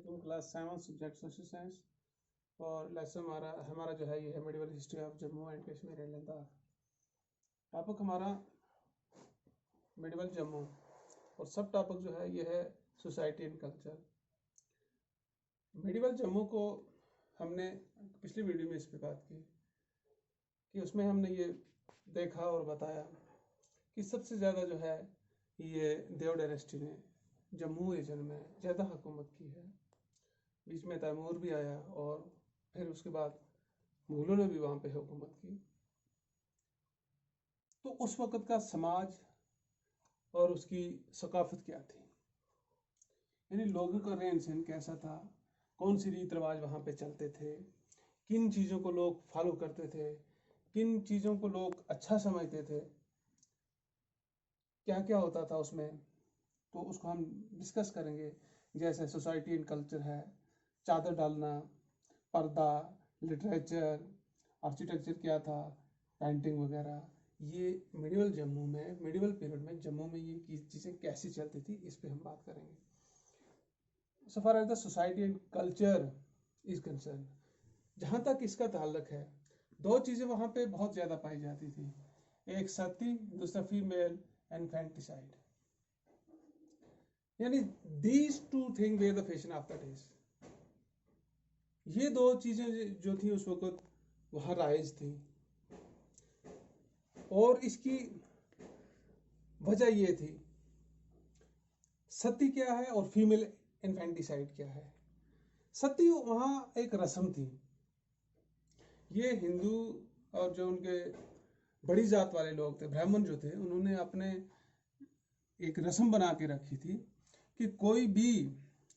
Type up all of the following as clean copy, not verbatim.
Class 7 subject social science और lesson हमारा जो है ये है medieval history of Jammu and Kashmir and Ladakh. Topic हमारा मेडिवल जम्मू और सब टॉपिक जो है ये है society and culture. Medieval Jammu को हमने पिछली वीडियो में इस पर बात की कि उसमें हमने ये देखा और बताया कि सबसे ज़्यादा जो है ये देव डायनेस्टी ने जम्मू रीजन में ज़्यादा हुकूमत की है। बीच में तैमूर भी आया और फिर उसके बाद मुगलों ने भी वहाँ पे हुकूमत की। तो उस वक़्त का समाज और उसकी सकाफत क्या थी, यानी लोगों का रहन सहन कैसा था, कौन सी रीत रिवाज वहाँ पे चलते थे, किन चीज़ों को लोग फॉलो करते थे, किन चीज़ों को लोग अच्छा समझते थे, क्या क्या होता था उसमें, तो उसको हम डिस्कस करेंगे। जैसे सोसाइटी एंड कल्चर है, चादर डालना, पर्दा, लिटरेचर, आर्किटेक्चर क्या था, पेंटिंग वगैरह। ये मेडिवल जम्मू में, मेडिवल पीरियड में जम्मू में ये चीज़ें कैसी चलती थी, इस पे हम बात करेंगे। So far as the society and culture is concern, जहाँ तक इसका ताल्लुक है, दो चीज़ें वहाँ पे बहुत ज़्यादा पाई जाती थी। एक सती, दूसरा फीमेल इन्फेंटिसाइड, यानी these two thing were the fashion of the days. ये दो चीज़ें जो थी उस वक्त वहाँ राइज थी, और इसकी वजह ये थी, सती क्या है और फीमेल इन्फेंटिसाइड क्या है। सती वहाँ एक रस्म थी। ये हिंदू और जो उनके बड़ी जात वाले लोग थे, ब्राह्मण जो थे, उन्होंने अपने एक रस्म बना के रखी थी कि कोई भी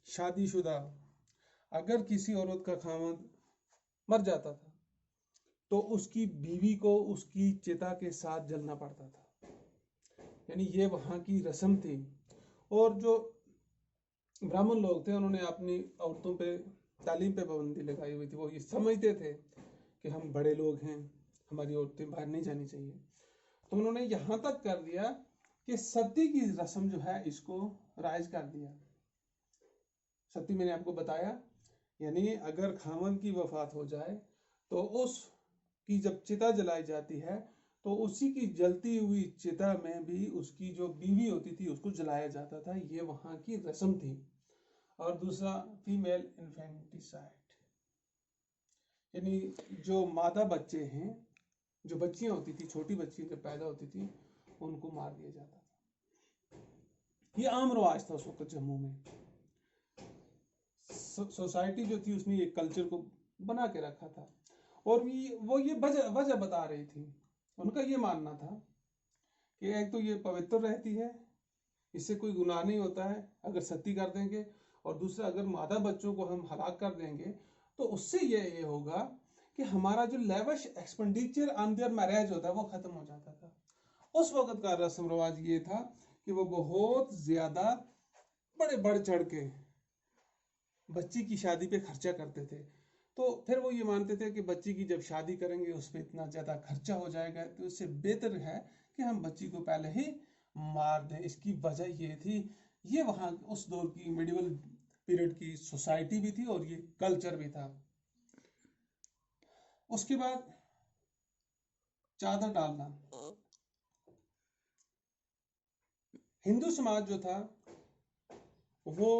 शादीशुदा अगर किसी औरत का खामद मर जाता था तो उसकी बीवी को उसकी चिता के साथ जलना पड़ता था, यानी ये वहाँ की रस्म थी। और जो ब्राह्मण लोग थे उन्होंने अपनी औरतों पे तालीम पे पाबंदी लगाई हुई थी। वो ये समझते थे कि हम बड़े लोग हैं, हमारी औरतें बाहर नहीं जानी चाहिए। तो उन्होंने यहाँ तक कर दिया कि सती की रस्म जो है इसको राइज कर दिया। सती मैंने आपको बताया, यानी अगर खामन की वफात हो जाए तो उसकी जब चिता जलाई जाती है तो उसी की जलती हुई चिता में भी उसकी जो बीवी होती थी उसको जलाया जाता था। ये वहाँ की रस्म थी। और दूसरा फीमेल इन्फेंटिसाइड, यानी जो मादा बच्चे हैं, जो बच्चियां होती थी, छोटी बच्ची जब पैदा होती थी उनको मार दिया जाता था। ये आम रिवाज था उस वक्त जम्मू में। सोसाइटी जो थी उसने एक कल्चर को बना के रखा था, और वो ये वजह बता रही थी। उनका ये मानना था कि एक तो ये पवित्र रहती है, इससे कोई गुनाह नहीं होता है अगर सती कर देंगे, और दूसरा अगर मादा बच्चों को हम हलाक कर देंगे तो उससे ये होगा कि हमारा जो lavish expenditure on their marriage होता है वो खत्म हो जाता था। उस वक्त का रस्म रिवाज ये था कि वो बहुत ज्यादा बड़े बढ़ चढ़ के बच्ची की शादी पे खर्चा करते थे। तो फिर वो ये मानते थे कि बच्ची की जब शादी करेंगे उस पर इतना ज़्यादा खर्चा हो जाएगा, तो इससे बेहतर है कि हम बच्ची को पहले ही मार दें। इसकी वजह ये थी। ये वहाँ उस दौर की मेडिवल पीरियड की सोसाइटी भी थी और ये कल्चर भी था। उसके बाद चादर डालना, हिंदू समाज जो था वो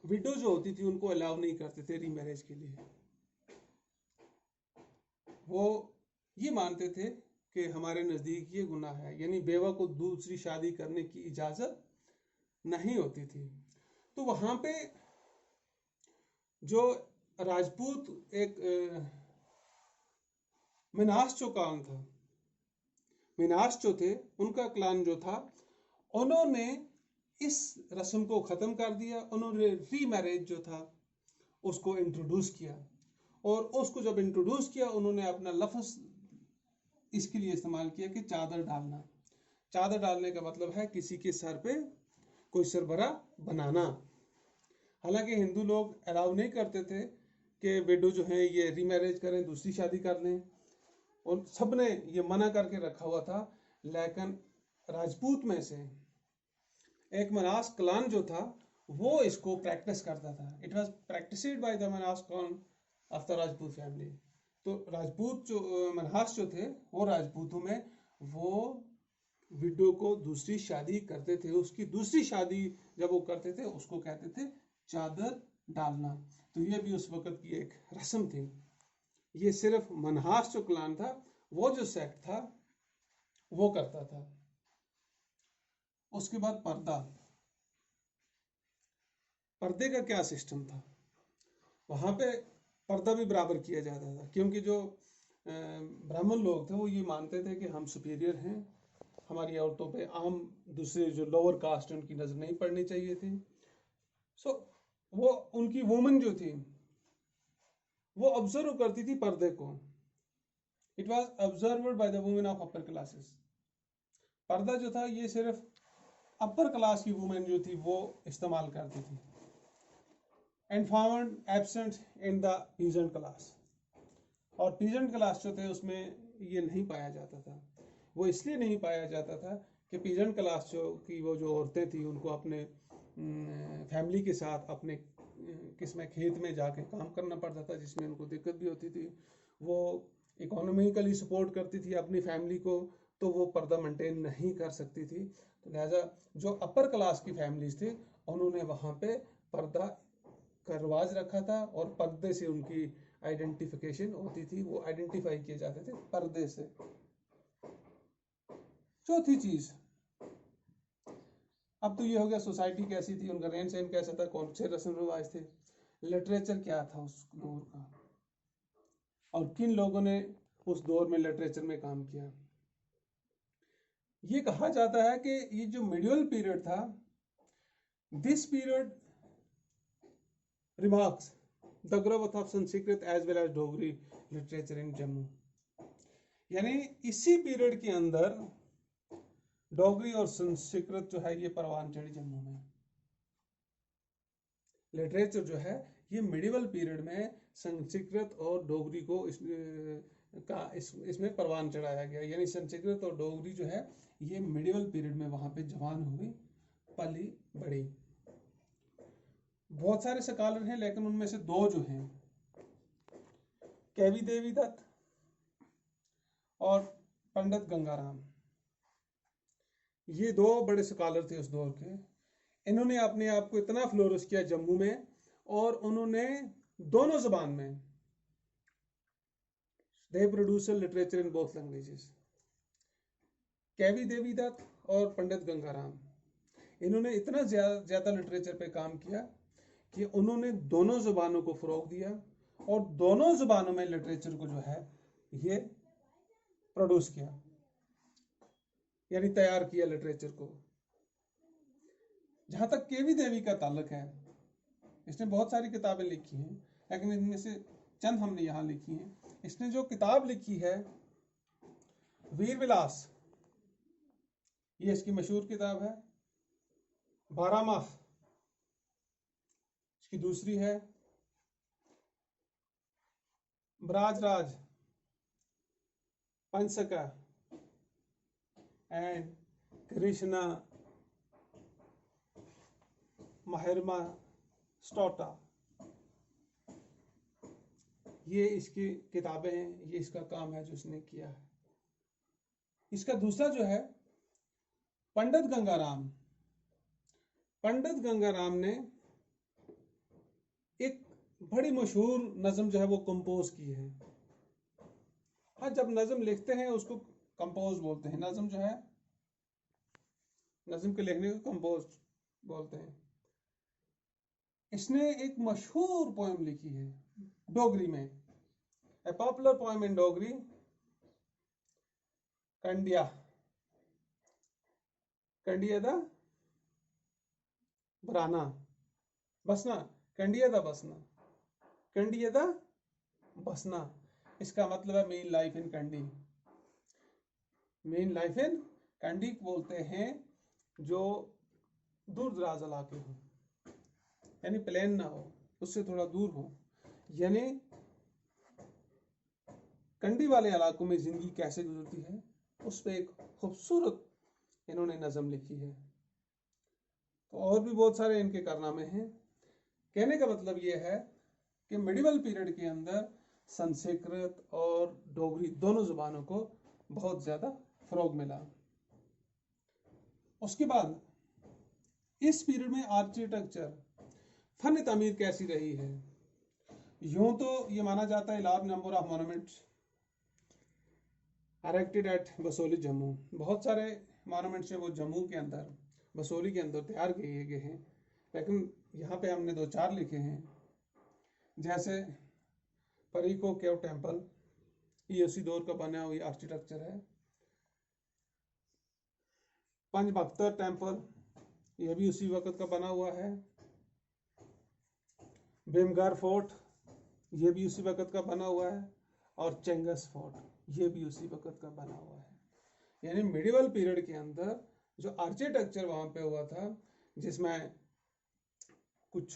विडो जो होती थी उनको अलाउ नहीं करते थे रीमैरिज के लिए। वो ये मानते थे कि हमारे नज़दीक ये गुनाह है, यानी बेवा को दूसरी शादी करने की इजाज़त नहीं होती थी। तो वहाँ पे जो राजपूत एक मिनास क्लान था, मिनास जो थे उनका क्लान जो था, उन्होंने इस रस्म को ख़त्म कर दिया। उन्होंने रीमैरिज जो था उसको इंट्रोड्यूस किया, और उसको जब इंट्रोड्यूस किया उन्होंने अपना लफ्ज़ इसके लिए इस्तेमाल किया कि चादर डालना। चादर डालने का मतलब है किसी के सर पे कोई सरबरा बनाना। हालांकि हिंदू लोग अलाउ नहीं करते थे कि विडो जो है ये रीमैरिज करें, दूसरी शादी कर लें, और सब ने ये मना करके रखा हुआ था। लेकिन राजपूत में से एक मनास क्लान जो था वो इसको प्रैक्टिस करता था। It was practised by the Manhas कौन ऑफ द राजपूत फैमिली। तो राजपूत जो मनहास जो थे वो राजपूतों में वो विडो को दूसरी शादी करते थे। उसकी दूसरी शादी जब वो करते थे उसको कहते थे चादर डालना। तो ये भी उस वक्त की एक रस्म थी। ये सिर्फ मनहास जो क्लान था, वो जो सेक्ट था वो करता था। उसके बाद पर्दा, पर्दे का क्या सिस्टम था? वहां पे पर्दा भी बराबर किया जाता था, क्योंकि जो ब्राह्मण लोग थे वो ये मानते थे कि हम सुपीरियर हैं, हमारी औरतों पे आम दूसरे जो लोअर कास्ट है उनकी नजर नहीं पड़नी चाहिए थी। सो वो उनकी वुमन जो थी वो ऑब्जर्व करती थी पर्दे को। It was observed by the women of upper classes. पर्दा जो था ये सिर्फ अपर क्लास की वुमेन जो थी वो इस्तेमाल करती थी, and found absent in the peasant class. और पीजेंट क्लास जो थे उसमें ये नहीं पाया जाता था। वो इसलिए नहीं पाया जाता था कि पीजेंट क्लास जो की वो जो औरतें थी उनको अपने फैमिली के साथ अपने किसमें खेत में जाके काम करना पड़ता था, जिसमें उनको दिक्कत भी होती थी। वो इकोनॉमिकली सपोर्ट करती थी अपनी फैमिली को, तो वो पर्दा मेंटेन नहीं कर सकती थी। तो लिहाजा जो अपर क्लास की फैमिलीज थी उन्होंने वहाँ पे पर्दा का रिवाज रखा था, और पर्दे से उनकी आइडेंटिफिकेशन होती थी, वो आइडेंटिफाई किए जाते थे पर्दे से। चौथी चीज, अब तो ये हो गया सोसाइटी कैसी थी, उनका रहन सहन कैसा था, कौन से रस्म रिवाज थे। लिटरेचर क्या था उस दौर का, और किन लोगों ने उस दौर में लिटरेचर में काम किया। ये कहा जाता है कि ये जो मिडिवल पीरियड था, this period remarks the growth of Sanskrit as well as Dogri literature in Jammu. यानी इसी पीरियड के अंदर डोगरी और संस्कृत जो है ये परवान चढ़ी जम्मू में। लिटरेचर जो है ये मिडिवल पीरियड में संस्कृत और डोगरी को इसमें परवान चढ़ाया गया। यानी संस्कृत और डोगरी जो है ये मिडिवल पीरियड में वहां पे जवान हुई, पली बढ़ी। बहुत सारे स्कॉलर हैं, लेकिन उनमें से दो जो हैं, केवी देवी दत्त और पंडित गंगाराम, ये दो बड़े स्कॉलर थे उस दौर के। इन्होंने अपने आप को इतना फ्लोरिश किया जम्मू में, और उन्होंने दोनों जबान में they produce literature in both languages. केवी देवी दत्त और पंडित गंगाराम, इन्होंने इतना ज्यादा लिटरेचर पे काम किया कि उन्होंने दोनों जुबानों को फरोग दिया, और दोनों जुबानों में लिटरेचर को जो है ये प्रोड्यूस किया, यानी तैयार किया लिटरेचर को। जहां तक केवी देवी का ताल्लुक है, इसने बहुत सारी किताबें लिखी हैं, लेकिन इनमें से चंद हमने यहां लिखी हैं। इसने जो किताब लिखी है वीर विलास, ये इसकी मशहूर किताब है। 12 माह इसकी दूसरी है। ब्राजराज, पंचसका एंड कृष्णा महिरमा स्टोटा, ये इसकी किताबें हैं, ये इसका काम है जो इसने किया है। इसका दूसरा जो है पंडित गंगाराम, पंडित गंगाराम ने एक बड़ी मशहूर नज्म जो है वो कंपोज की है। हाँ, जब नज्म लिखते हैं उसको कंपोज बोलते हैं। नज्म जो है, नज्म के लिखने को कंपोज बोलते हैं। इसने एक मशहूर पोएम लिखी है डोगरी में, a popular poem in Dogri, कंडिया, कंडिया दा बराना बसना, कंडिया दा बसना, कंडिया दा बसना। इसका मतलब है main life in Kandi. Main life in Kandi बोलते हैं जो दूर दराज इलाके हो, यानी प्लेन ना हो, उससे थोड़ा दूर हो, यानी कंडी वाले इलाकों में जिंदगी कैसे गुजरती है उस पर एक खूबसूरत इन्होंने नज़म लिखी है। और भी बहुत सारे इनके कारनामे हैं। कहने का मतलब ये है कि मिडिवल पीरियड के अंदर संस्कृत और डोगरी दोनों जुबानों को बहुत ज़्यादा फ़रोग मिला। उसके बाद इस पीरियड में आर्किटेक्चर फन तामीर कैसी रही है? यूं तो ये माना जाता है large number of monuments erected at Basohli Jammu, बहुत सारे मॉन्यूमेंट्स हैं वो जम्मू के अंदर बसोली के अंदर तैयार किए गए हैं, लेकिन यहाँ पे हमने 2-4 लिखे हैं। जैसे परीको केव टेम्पल, ये उसी दौर का बना हुआ आर्किटेक्चर है। पंचबख्तर टेम्पल, ये भी उसी वक्त का बना हुआ है। भीमगढ़ फोर्ट, ये भी उसी वक्त का बना हुआ है। और चेंगस फोर्ट, ये भी उसी वक्त का बना हुआ है। यानी मिडिवल पीरियड के अंदर जो आर्किटेक्चर वहाँ पे हुआ था, जिसमें कुछ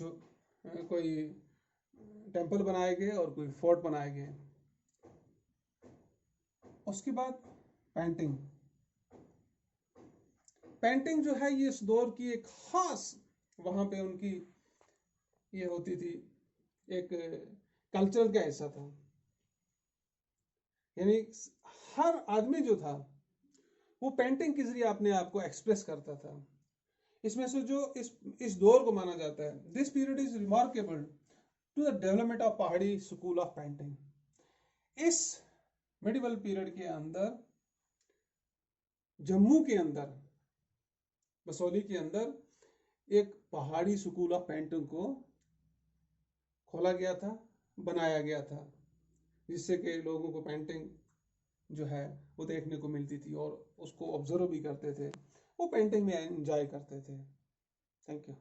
कोई टेम्पल बनाए गए और कोई फोर्ट बनाए गए। उसके बाद पेंटिंग। पेंटिंग जो है ये इस दौर की एक खास वहाँ पे उनकी ये होती थी, एक कल्चर का हिस्सा था। यानी हर आदमी जो था वो पेंटिंग के जरिए अपने आप को एक्सप्रेस करता था। इसमें से जो इस दौर को माना जाता है, this period is remarkable to the development of Pahari school of painting. इस मिडिवल पीरियड के अंदर जम्मू के अंदर बसोली के अंदर एक पहाड़ी स्कूल ऑफ पेंटिंग को खोला गया था, बनाया गया था, जिससे कि लोगों को पेंटिंग जो है वो देखने को मिलती थी और उसको ऑब्जर्व भी करते थे, वो पेंटिंग में एंजॉय करते थे। Thank you.